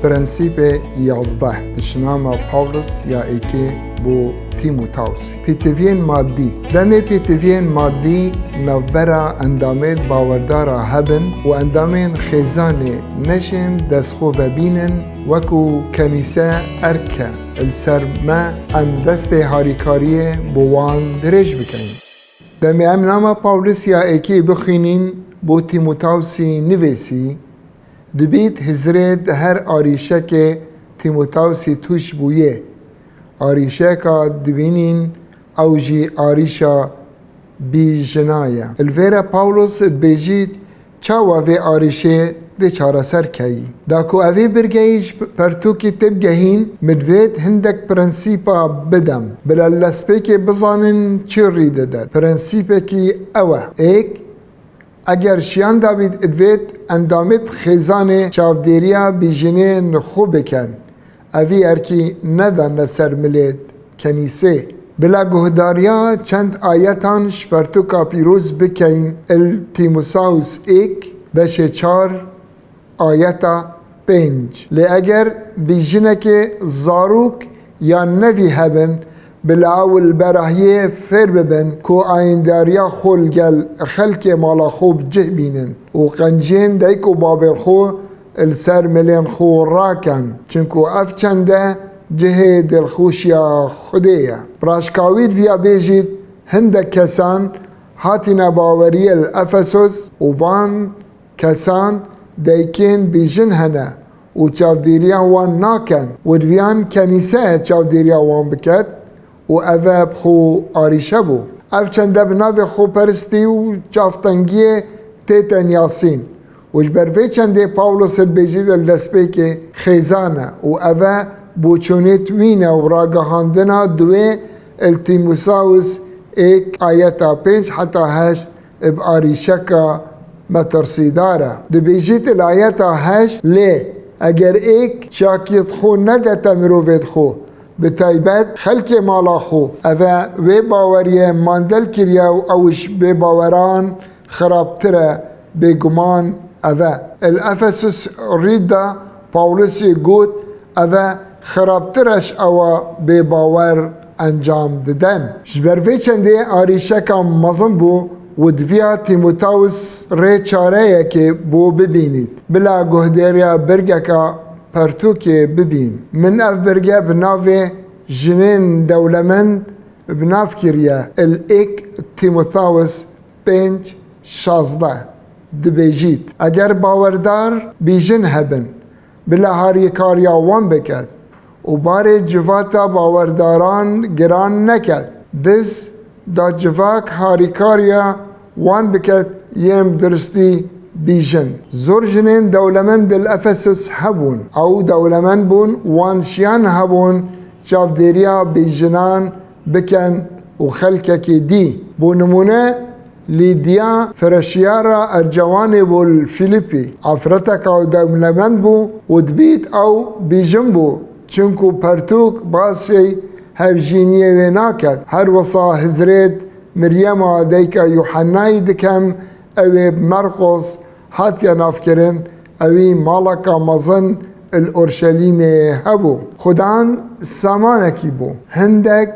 پرنسیپ 11 تشنام پاولس یا ایکی بو تیموتائوس. پیتوین مادی دم پیتوین مادی نوبرا اندامت باوردارا هبن و اندامین خیزان نشن دستخو ببینن وکو کنیسه ارکه السر ما ام دست هاریکاری بوان درج بکنین. دم امنام پاولس یا ایکی بخینین بو تیموتائوسی نویسی دبیت هزرد هر آریشه که تیموتائوسی توش بویه آریشه که دبینین اوجی آریشا بی جنایه الویره پاولوس بیجید چاو اوی آریشه ده چاره سر کهی داکو اوی برگیش پرتوکی تبگهین مدوید هندک پرنسیپا بدم بلا لسپی که بزانن چی ریده داد پرنسیپه که اوه ایک اگر شیان دابید ادوید اندامت خیزان چاودیریا بیجنه نخو بکن اوی ارکی ندان سر ملت کنیسه بلا گهداریا چند آیتان شپرتو کاپیروز بکن تیموسائوس ایک بشه 4 آیتا 5 لی اگر بیجنه که زاروک یا نوی هبن بلاول براهیه فر ببن کو آینداریا خول گل خلک مالا خوب جه بینن و قنجین دایکو بابر خو السر ملین خو راکن چنکو اف چنده جه دلخوشیا خودیه براشکاوید ویا بیجید هنده کسان هاتینا باوری الافسوس و وان کسان دایکین بیجن هنه و چاودیریا وان ناکن و دویان کنیسه چاودیریا وان بکد و اوه بخو آریشه بو اف چنده بناو خو پرستی و چافتنگی تیتن یاسین وش بروی چنده پاولوس البیجید الدسپی که خیزانه و اوه بوچونیت وینه و راگهاندنا دوی التیموسائوس ایک آیتا 5 حتی 8 اب آریشه که مترسی داره دبیجید الآیتا 8 لی اگر ایک شاکیت خو ندتا مروفید خو به تایبت خلک مالا خو اوه وی باوریه ماندل کریا و اوش به باوران خرابتره به گمان اوه الافسوس ریدا پاولوسی گوت اوه خرابترش اوه به باور انجام دادن جبروی چنده آریشه که مزن بو و دویا تیموتائوس ری چاره که بو ببینید بلا گهدریا برگه که پرتو که ببین من اف برگه بناوه جنین دولمند بناف کریه ایک تیموتائوس 5:16 دبیجید اگر باوردار بیجن هبن بلا هاری کاریا وان بکد و بار جواتا باورداران گران نکد دز دا جواک هاری کاریا وان بکد یم درستی بیجن زور جنین دولمند الافسوس هبون او دولمند بون وان شیان هبون چافدیریا بیجنان بکن و خلکه که دی بو نمونه لیدیا فرشیارا ارجوان بو الفیلیپی افرتک او دولمند بو و دبیت او بیجن بو چونکو پرتوک باسی هفجینیه و ناکد هر وصا هزرید مریم دیکا یوحنای دکم اوی مرقس هاتیا نافکرن اوی مالکا مزن الارشلیم هبو خدان سامانکی بو هندک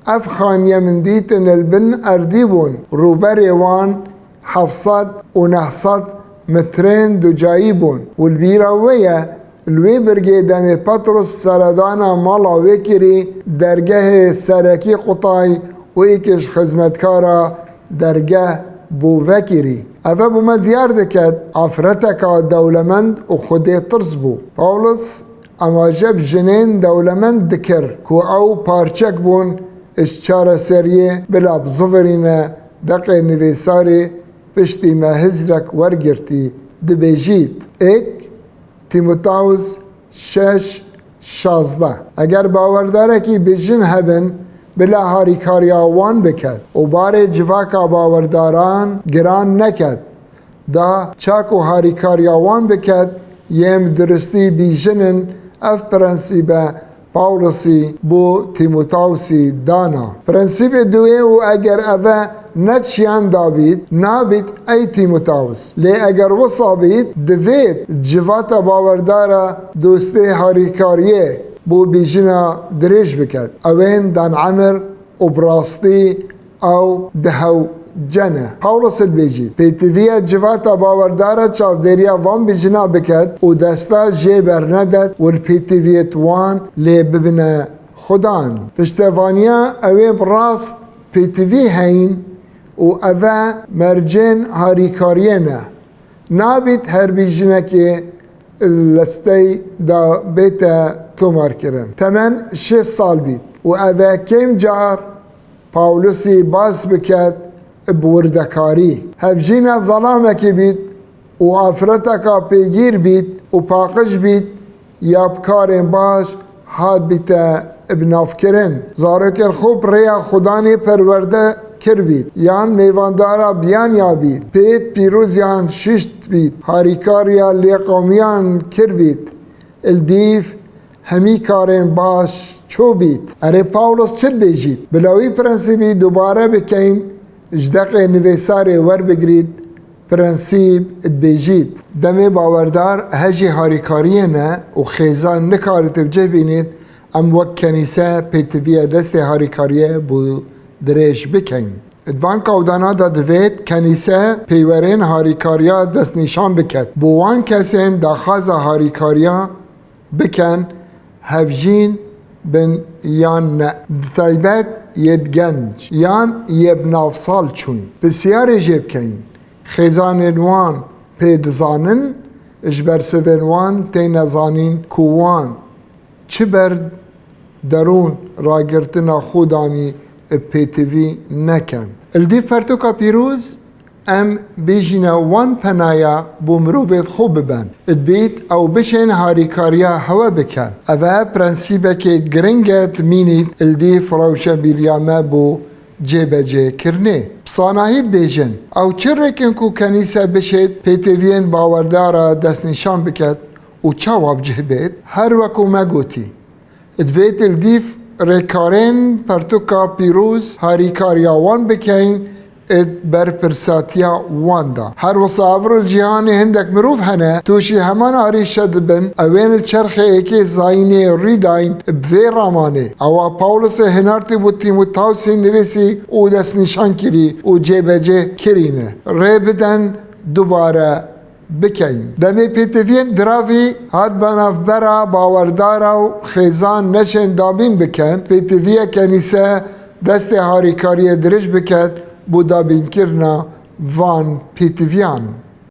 اف خانیه من دیتن البن اردی بون روبر وان 700 و 900 مترین دو جایی بون والبیراویه الوی برگه دم پتروس سردانا مالا وکری درگه سرکی قطای و ایکش خدمتکارا درگه بو وکری اوه بو ما دیار دکد افرتکا دولمند و خودی ترس بو پاولوس اما جب جنین دولمند دکر که او پارچک بون اشچار سریه بلا بزورین دقی نویساری پشتی ما هزرک ورگرتی دبیجید ایک تیموتائوس 6:16 اگر باورداره که بیجن هبن بلا هاری کاریا وان بکد و بار جواکا باورداران گران نکد دا چاکو هاری کاریا وان بکد یم درستی بیجنن اف پرنسیبه پاولسی بو تیموتاوسی دانا. پرنسیب دوی و اگر اوه نتشیان دابید نابید ای تیموتاوس لی اگر وصا بید دوید جواتا باوردارا دوسته هاریکاریه بو بیجنا دریج بکد اوین دان عمر و براستی او دهو جنه. پاولس البیجی پیتویه جواتا باوردارا چاودریا وان بیجنا بکد و دستا جی برندد و الپیتویت وان لی ببنه خدان. پشتوانیا اوی براست پیتوی هین و اوه مرجن هاریکاریه نه نابید هر بیجنه که لستی دا بیتا تومار کرن. تمن 6 سال بید و اوه کم جار پاولوسی باز بکد بوردکاری هفجین ظلامه که بید و آفرتکا پیگیر بید و پاقش بید یا بکارن باش هاد بیتا ابناف کرن. زارکر خوب ریا خدانی پرورده کر بید یان میواندارا بیان یا بید پیت پیروز یان ششت بید هاریکاریا لیقومیان کر بید الدیف همی کارن باش چو بید. اره پاولوس چل بیجید بلاوی پرنسیبی دوباره بکین اجدق نویسار ور بگرید پرنسیب بیجید دم باوردار هجی هاریکاریه نه و خیزان نکارت بجه بینید ام وک کنیسه پیتویه دست هاریکاریه بو درش بکن. ادوان کودانا دا دوید کنیسه پیورین هاریکاریا دست نشان بکد بوان کسین دا خاز هاریکاریا بکن هفجین بن یان نه تایبت ید گنج یان یب نافسال چون بسیار جیب کن خیزان وان پید زانن اجبر سوین وان تین زانین کوان چه برد درون راگرتنا خودانی پیتوی نکن. الدیف پرتوکا پیروز ام بیجینا وان پنایا بو مروفید خوب ببن ادبیت او بشین هاریکاریا هوا بکن. اوه پرنسیبه که گرنگت مینید الدیف روشا بیریامه بو جه کرنه. بساناهی بیجن او چه رکن کو کنیسه بشید پیتوین باوردارا دست نشان بکد و چاواب جه بید هر وکو مگوتی ادبیت الدیف ریکارین پرتوکا پیروز هاریکاریاوان بکین اد بر پرساتیا واندا هر وصابر الجهان هندك مروف هنا توشي همان عريشة بن اوين الچرخ ايكي زايني ريداين بفي راماني او پاولس هنارتي بو تيموتاوسي نويسي او دس نشان كري او جيبجه كرينه ري بدن دوباره بکن. دمی پیتوین دراوی هاد بناف برا باوردارا و خیزان نشن دابین بکن پیتویه کنیسه دست هاریکاری درش بکن بو دابین کرنا وان پیتویان.